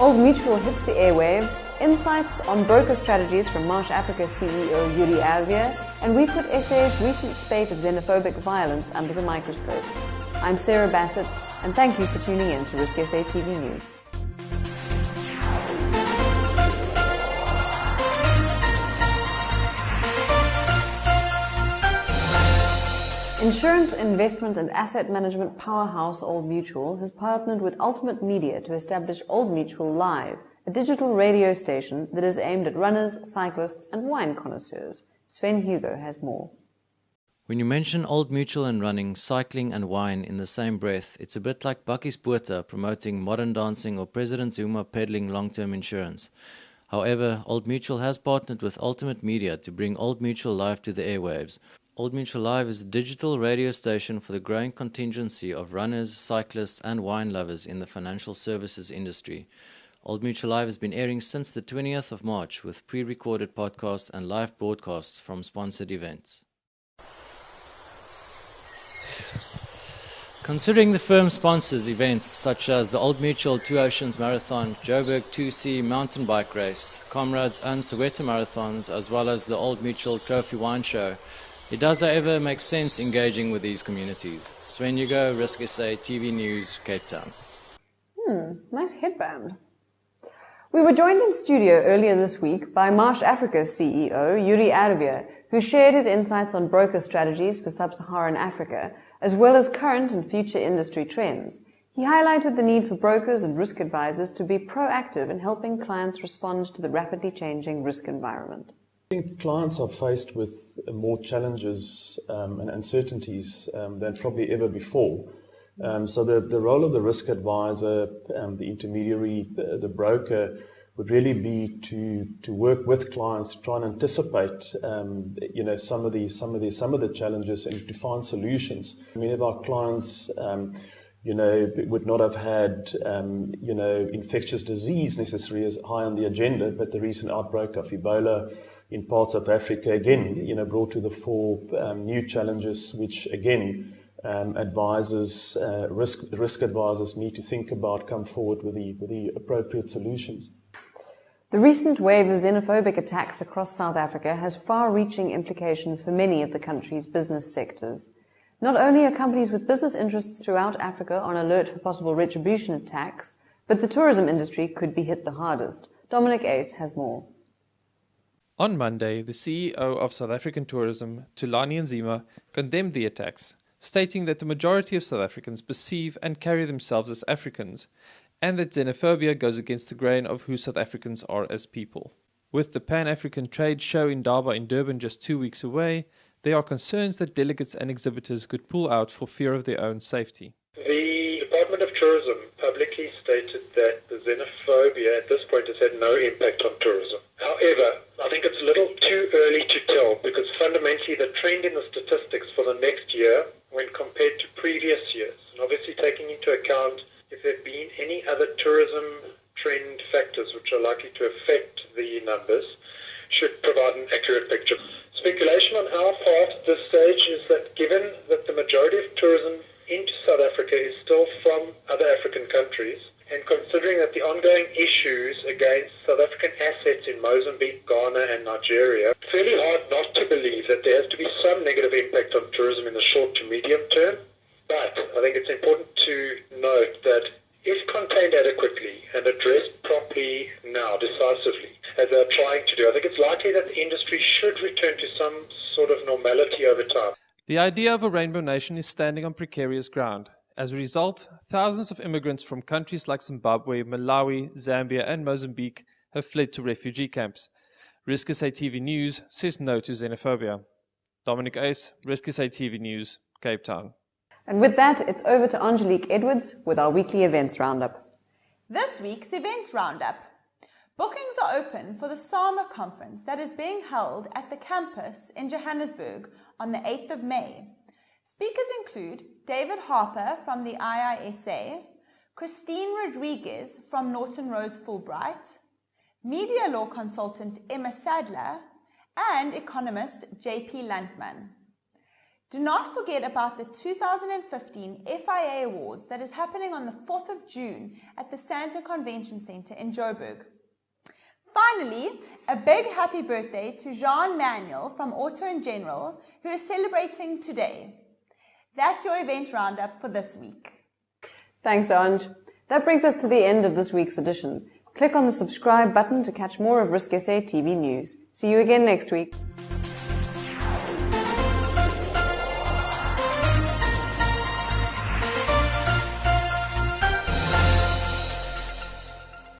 Old Mutual hits the airwaves, insights on broker strategies from Marsh Africa CEO Jurie, and we put SA's recent spate of xenophobic violence under the microscope. I'm Sarah Bassett, and thank you for tuning in to RISKSA TV News. Insurance, investment and asset management powerhouse Old Mutual has partnered with Ultimate Media to establish Old Mutual Live, a digital radio station that is aimed at runners, cyclists and wine connoisseurs. Sven Hugo has more. When you mention Old Mutual and running, cycling and wine in the same breath, it's a bit like Bakkies Botha promoting modern dancing or President Zuma peddling long-term insurance. However, Old Mutual has partnered with Ultimate Media to bring Old Mutual Live to the airwaves. Old Mutual Live is a digital radio station for the growing contingency of runners, cyclists and wine lovers in the financial services industry. Old Mutual Live has been airing since the 20th of March with pre-recorded podcasts and live broadcasts from sponsored events. Considering the firm sponsors events such as the Old Mutual Two Oceans Marathon, Joburg 2C mountain bike race, Comrades and Soweto marathons, as well as the Old Mutual Trophy Wine Show, it does, however, make sense engaging with these communities. Sven Hugo, RISKSA TV News, Cape Town. Nice headband. We were joined in studio earlier this week by Marsh Africa CEO Erwee, who shared his insights on broker strategies for sub-Saharan Africa, as well as current and future industry trends. He highlighted the need for brokers and risk advisors to be proactive in helping clients respond to the rapidly changing risk environment. I think clients are faced with more challenges and uncertainties than probably ever before. So the role of the risk advisor, the intermediary, the broker would really be to work with clients to try and anticipate, some of the challenges and to find solutions. Many of our clients, would not have had, infectious disease necessarily as high on the agenda, but the recent outbreak of Ebola in parts of Africa, again, brought to the fore new challenges, which again, risk advisors need to think about, come forward with the appropriate solutions. The recent wave of xenophobic attacks across South Africa has far-reaching implications for many of the country's business sectors. Not only are companies with business interests throughout Africa on alert for possible retribution attacks, but the tourism industry could be hit the hardest. Dominic Ace has more. On Monday, the CEO of South African Tourism, Thulani Nzima, condemned the attacks, stating that the majority of South Africans perceive and carry themselves as Africans, and that xenophobia goes against the grain of who South Africans are as people. With the Pan-African Trade Show in Durban just 2 weeks away, there are concerns that delegates and exhibitors could pull out for fear of their own safety. The Department of Tourism publicly stated that the xenophobia at this point has had no impact on tourism. However, I think it's a little too early to tell because fundamentally the trend in the statistics for the next year when compared to previous years, and obviously taking into account if there have been any other tourism trend factors which are likely to affect the numbers, should provide an accurate picture. Speculation on our part at this stage is that given that the majority of tourism into South Africa is still from other African countries, and considering that the ongoing issues against South African assets in Mozambique, Ghana and Nigeria, it's fairly hard not to believe that there has to be some negative impact on tourism in the short to medium term. But I think it's important to note that if contained adequately and addressed properly now, decisively, as they're trying to do, I think it's likely that the industry should return to some sort of normality over time. The idea of a rainbow nation is standing on precarious ground. As a result, thousands of immigrants from countries like Zimbabwe, Malawi, Zambia and Mozambique have fled to refugee camps. RISKSA TV News says no to xenophobia. Dominic Ace, RISKSA TV News, Cape Town. And with that, it's over to Angelique Edwards with our weekly events roundup. This week's events roundup. Bookings are open for the SAMA conference that is being held at the campus in Johannesburg on the 8th of May. Speakers include David Harper from the IISA, Christine Rodriguez from Norton Rose Fulbright, media law consultant Emma Sadler, and economist JP Landman. Do not forget about the 2015 FIA Awards that is happening on the 4th of June at the Santa Convention Centre in Joburg. Finally, a big happy birthday to Jean Manuel from Auto in General, who is celebrating today. That's your event roundup for this week. Thanks, Ange. That brings us to the end of this week's edition. Click on the subscribe button to catch more of RISKSA TV news. See you again next week.